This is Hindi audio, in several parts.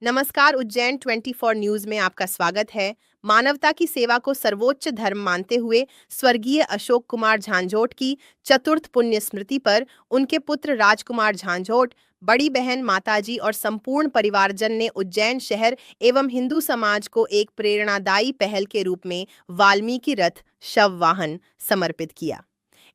नमस्कार, उज्जैन 24 न्यूज में आपका स्वागत है। मानवता की सेवा को सर्वोच्च धर्म मानते हुए स्वर्गीय अशोक कुमार झांझोट की चतुर्थ पुण्य स्मृति पर उनके पुत्र राजकुमार झांझोट, बड़ी बहन माताजी और संपूर्ण परिवारजन ने उज्जैन शहर एवं हिंदू समाज को एक प्रेरणादायी पहल के रूप में वाल्मीकि रथ शव वाहन समर्पित किया।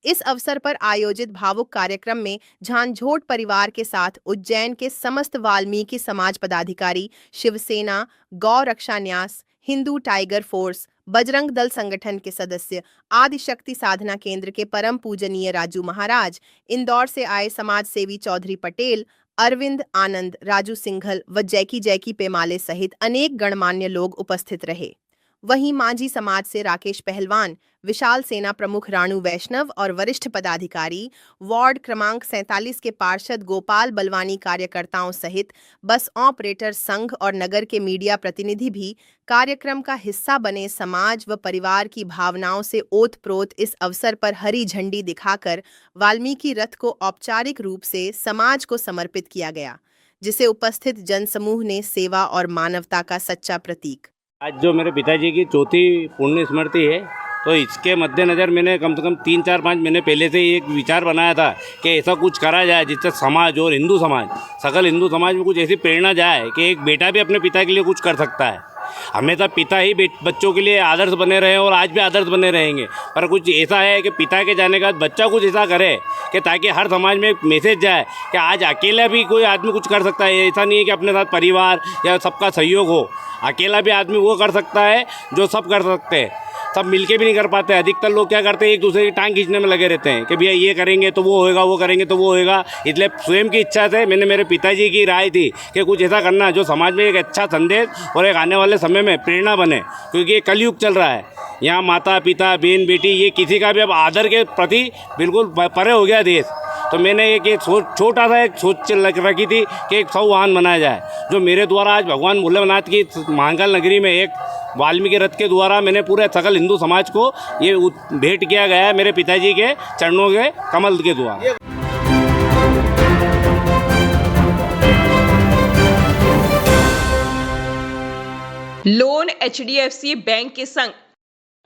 इस अवसर पर आयोजित भावुक कार्यक्रम में झांझोट परिवार के साथ उज्जैन के समस्त वाल्मीकि समाज पदाधिकारी, शिवसेना, गौ रक्षा न्यास, हिंदू टाइगर फोर्स, बजरंग दल संगठन के सदस्य, आदिशक्ति साधना केंद्र के परम पूजनीय राजू महाराज, इंदौर से आए समाज सेवी चौधरी पटेल, अरविंद आनंद, राजू सिंघल व जैकी जैकी पेमाले सहित अनेक गणमान्य लोग उपस्थित रहे। वहीं मांझी समाज से राकेश पहलवान, विशाल सेना प्रमुख राणू वैष्णव और वरिष्ठ पदाधिकारी, वार्ड क्रमांक 47 के पार्षद गोपाल बलवानी कार्यकर्ताओं सहित बस ऑपरेटर संघ और नगर के मीडिया प्रतिनिधि भी कार्यक्रम का हिस्सा बने। समाज व परिवार की भावनाओं से ओतप्रोत इस अवसर पर हरी झंडी दिखाकर वाल्मीकि रथ को औपचारिक रूप से समाज को समर्पित किया गया, जिसे उपस्थित जनसमूह ने सेवा और मानवता का सच्चा प्रतीक। आज जो मेरे पिताजी की चौथी पुण्य स्मृति है, तो इसके मद्देनज़र मैंने कम से कम 3-4-5 महीने पहले से ही एक विचार बनाया था कि ऐसा कुछ करा जाए जिससे समाज और हिंदू समाज, सकल हिंदू समाज में कुछ ऐसी प्रेरणा जाए कि एक बेटा भी अपने पिता के लिए कुछ कर सकता है। हमेशा पिता ही बच्चों के लिए आदर्श बने रहे और आज भी आदर्श बने रहेंगे, पर कुछ ऐसा है कि पिता के जाने के बाद बच्चा कुछ ऐसा करे कि ताकि हर समाज में एक मैसेज जाए कि आज अकेला भी कोई आदमी कुछ कर सकता है। ऐसा नहीं है कि अपने साथ परिवार या सबका सहयोग हो, अकेला भी आदमी वो कर सकता है जो सब कर सकते हैं। सब मिलके भी नहीं कर पाते। अधिकतर लोग क्या करते हैं, एक दूसरे की टांग खींचने में लगे रहते हैं कि भैया ये करेंगे तो वो होएगा, वो करेंगे तो वो होएगा। इसलिए स्वयं की इच्छा से मैंने मेरे पिताजी की राय थी कि कुछ ऐसा करना जो समाज में एक अच्छा संदेश और एक आने वाले समय में प्रेरणा बने, क्योंकि ये कलयुग चल रहा है। यहाँ माता पिता बहन बेटी ये किसी का भी अब आदर के प्रति बिल्कुल परे हो गया देश। तो मैंने एक छोटा सा एक सोच रखी थी कि एक शव वाहन बनाया जाए, जो मेरे द्वारा आज भगवान भोलेनाथ की महाकाल नगरी में एक वाल्मीकि रथ के द्वारा मैंने पूरे सकल हिंदू समाज को ये भेंट किया गया है, मेरे पिताजी के चरणों के कमल के द्वारा। लोन HDFC बैंक के संग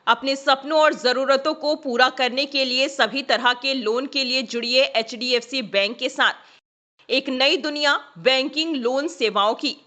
अपने सपनों और जरूरतों को पूरा करने के लिए सभी तरह के लोन के लिए जुड़िए HDFC बैंक के साथ। एक नई दुनिया बैंकिंग लोन सेवाओं की,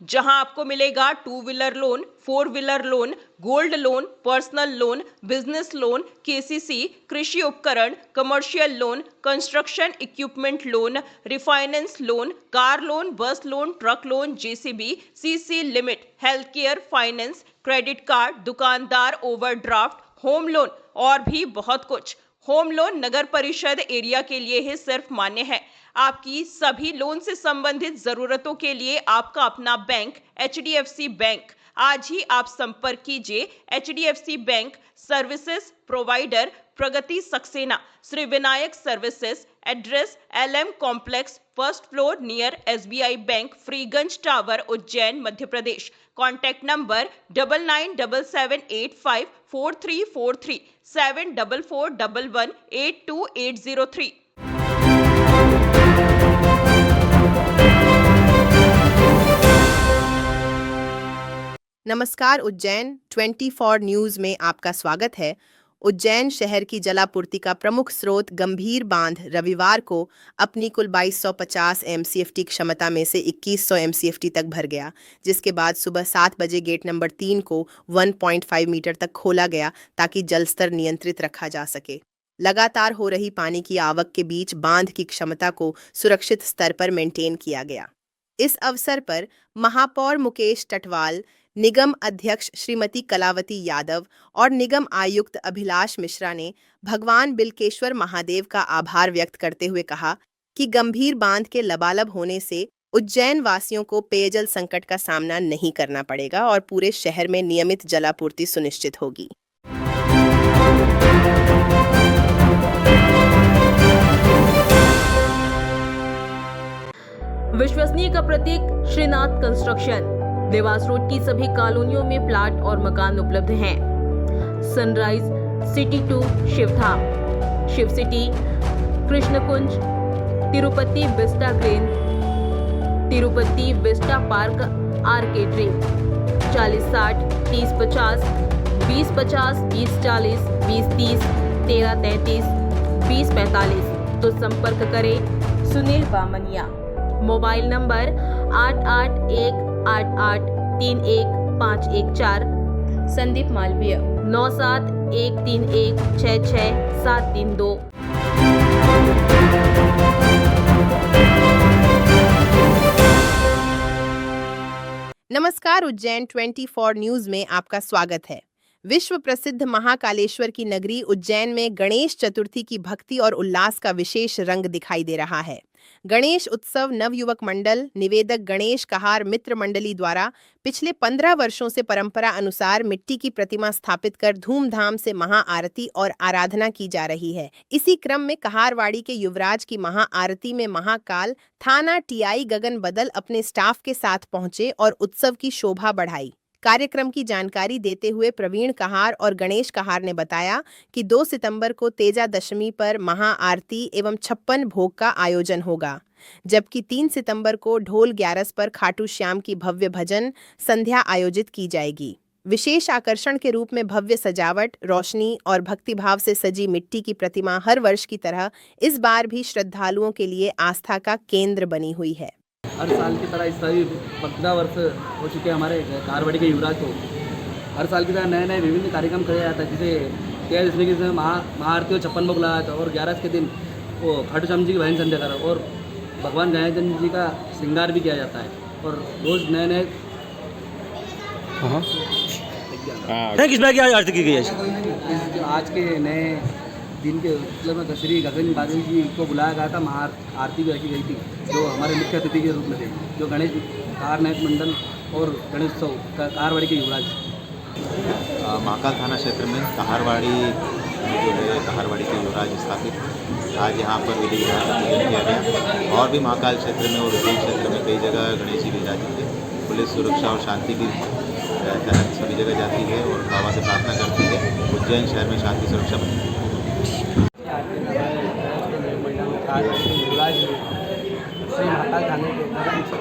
जहां आपको मिलेगा 2 wheeler loan, 4 wheeler loan, gold loan, personal loan, business loan, KCC, कृषि उपकरण, commercial loan, construction equipment loan, refinance loan, car loan, bus loan, truck loan, JCB, CC limit, health care finance, credit card, दुकानदार ओवरड्राफ्ट, होम लोन और भी बहुत कुछ। होम लोन नगर परिषद एरिया के लिए ही सिर्फ मान्य है। आपकी सभी लोन से संबंधित जरूरतों के लिए आपका अपना बैंक HDFC बैंक। आज ही आप संपर्क कीजिए HDFC bank services provider Pragati Saxena, Shri Vinayak services, address LM complex, first floor near SBI bank, Freeganj tower, Ujjain, Madhya Pradesh. Contact number 9977854343 7441182803। नमस्कार, उज्जैन 24 न्यूज में आपका स्वागत है। उज्जैन शहर की जलापूर्ति का प्रमुख स्रोत गंभीर बांध रविवार को अपनी कुल 2250 MCFT क्षमता में से 2100 MCFT तक भर गया, जिसके बाद सुबह 7 बजे गेट नंबर 3 को 1.5 मीटर तक खोला गया ताकि जलस्तर नियंत्रित रखा जा सके। लगातार हो रही पानी की आवक के बीच बांध की क्षमता को सुरक्षित स्तर पर मेंटेन किया गया। इस अवसर पर महापौर मुकेश टटवाल, निगम अध्यक्ष श्रीमती कलावती यादव और निगम आयुक्त अभिलाष मिश्रा ने भगवान बिल्केश्वर महादेव का आभार व्यक्त करते हुए कहा कि गंभीर बांध के लबालब होने से उज्जैन वासियों को पेयजल संकट का सामना नहीं करना पड़ेगा और पूरे शहर में नियमित जलापूर्ति सुनिश्चित होगी। विश्वसनीय का प्रतीक श्रीनाथ कंस्ट्रक्शन। देवास रोड की सभी कॉलोनियों में प्लाट और मकान उपलब्ध हैं। Sunrise city 2 Shivdham, Shiv city, Krishnakunj, Tirupati vista green, Tirupati vista park आर केटरिंग 4060 3050 2050 2040 2030 1333 2045। तो संपर्क करें सुनील बामनिया। Mobile number 8818831514। संदीप मालवीय 9713166732। नमस्कार, उज्जैन 24 न्यूज में आपका स्वागत है। विश्व प्रसिद्ध महाकालेश्वर की नगरी उज्जैन में गणेश चतुर्थी की भक्ति और उल्लास का विशेष रंग दिखाई दे रहा है। गणेश उत्सव नवयुवक मंडल निवेदक गणेश कहार मित्र मंडली द्वारा पिछले 15 वर्षों से परंपरा अनुसार मिट्टी की प्रतिमा स्थापित कर धूमधाम से महाआरती और आराधना की जा रही है। इसी क्रम में कहारवाड़ी के युवराज की महाआरती में महाकाल थाना टीआई गगन बदल अपने स्टाफ के साथ पहुंचे और उत्सव की शोभा बढ़ाई। कार्यक्रम की जानकारी देते हुए प्रवीण कहार और गणेश कहार ने बताया कि 2 सितंबर को तेजा दशमी पर महाआरती एवं 56 भोग का आयोजन होगा, जबकि 3 सितंबर को ढोल 11 पर खाटू श्याम की भव्य भजन संध्या आयोजित की जाएगी। विशेष आकर्षण के रूप में भव्य सजावट, रोशनी और भक्तिभाव से सजी मिट्टी की प्रतिमा हर वर्ष की तरह इस बार भी श्रद्धालुओं के लिए आस्था का केंद्र बनी हुई है। हर साल की तरह इस साल 15 वर्ष हो चुके हैं हमारे कहारवाड़ी के युवराज को। हर साल की तरह नए नए विभिन्न कार्यक्रम किया जाता है, जैसे 13 दिसंबर के दिन महाआरती और 56 भोग लगाया था, और 11 के दिन वो खाटू श्याम जी की भजन संध्या करा, और भगवान गणेश जी का श्रृंगार भी किया जाता है, और रोज़ नए नए किस बार की आरती की गई है? आज के नए दिन के मतलब में श्री गगन बादल जी को बुलाया गया था, महाआरती भी रखी गई थी, जो हमारे मुख्य अतिथि के रूप में थे, जो गणेश कहार नायक मंडल और गणेश उत्सव कहारवाड़ी के युवराज। महाकाल थाना क्षेत्र में कहारवाड़ी में जो है कहारवाड़ी के युवराज स्थापित आज यहाँ पर विधि विधान का पूजन किया गया। और भी महाकाल क्षेत्र में और उज्जैन क्षेत्र में कई जगह गणेश जी विराजित है। पुलिस सुरक्षा और शांति की तहत सभी जगह जाती है और बाबा से प्रार्थना करती है उज्जैन शहर में शांति सुरक्षा बनी। युवराज श्री महाकाल थाने के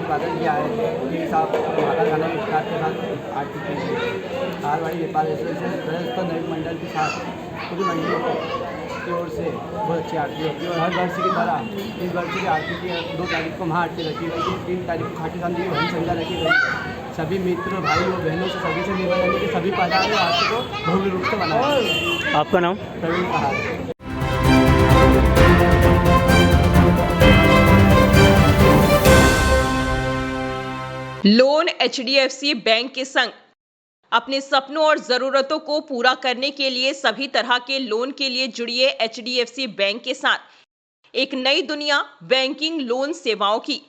बादल जी आए उनके साथ महाकाल थाने के स्टाफ के साथ आरती की गई। कहारवाड़ी नेपाल एसोसिएशन नवीन मंडल के साथ सभी मंडलों की ओर से बहुत अच्छी आरती होती है, और हर वर्ष की तरह इस वर्ष की आरती की 2 तारीख को महाआरती रखी गई थी, 3 तारीख को खाटू श्याम जी की भजन संध्या रखी गई। सभी मित्र भाई और बहनों से सभी से निवेदन है कि सभी पधारे आरती को भव्य रूप से बनाए। आपका नाम? प्रवीण कहार। लोन एचडीएफसी बैंक के संग अपने सपनों और जरूरतों को पूरा करने के लिए सभी तरह के लोन के लिए जुड़िए एचडीएफसी बैंक के साथ। एक नई दुनिया बैंकिंग लोन सेवाओं की,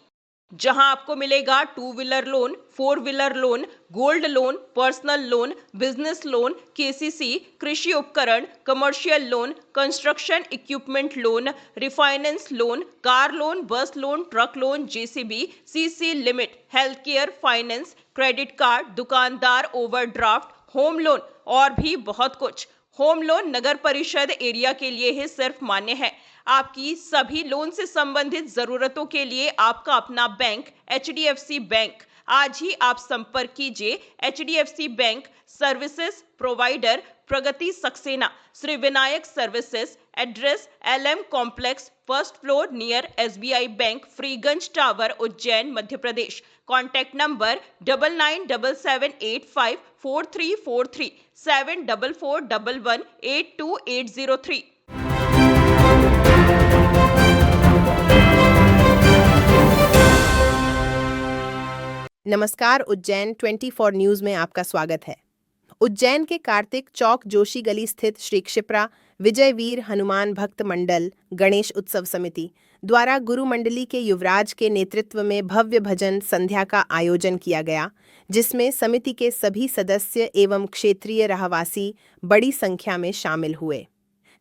जहां आपको मिलेगा 2 wheeler loan, 4 wheeler loan, gold loan, personal loan, business loan, KCC, कृषि उपकरण, commercial loan, construction equipment loan, refinance loan, car loan, bus loan, truck loan, JCB, CC limit, health care finance, credit card, दुकानदार ओवरड्राफ्ट, होम लोन और भी बहुत कुछ। होम लोन नगर परिषद एरिया के लिए ही सिर्फ मान्य है। आपकी सभी लोन से संबंधित जरूरतों के लिए आपका अपना बैंक एचडीएफसी बैंक। आज ही आप संपर्क कीजिए HDFC bank services provider Pragati Saxena, Shri Vinayak services, address LM complex, 1st floor near SBI bank, Freeganj tower, Ujjain, Madhya Pradesh. Contact number 9977854343 7441182803। नमस्कार, उज्जैन 24 न्यूज में आपका स्वागत है। उज्जैन के कार्तिक चौक जोशी गली स्थित श्री क्षिप्रा विजयवीर हनुमान भक्त मंडल गणेश उत्सव समिति द्वारा गुरु मंडली के युवराज के नेतृत्व में भव्य भजन संध्या का आयोजन किया गया, जिसमें समिति के सभी सदस्य एवं क्षेत्रीय रहवासी बड़ी संख्या में शामिल हुए।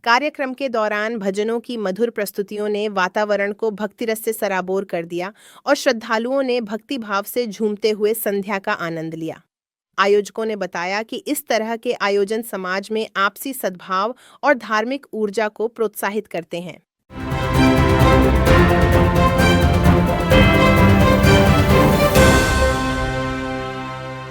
कार्यक्रम के दौरान भजनों की मधुर प्रस्तुतियों ने वातावरण को भक्तिरस से सराबोर कर दिया और श्रद्धालुओं ने भक्ति भाव से झूमते हुए संध्या का आनंद लिया। आयोजकों ने बताया कि इस तरह के आयोजन समाज में आपसी सद्भाव और धार्मिक ऊर्जा को प्रोत्साहित करते हैं।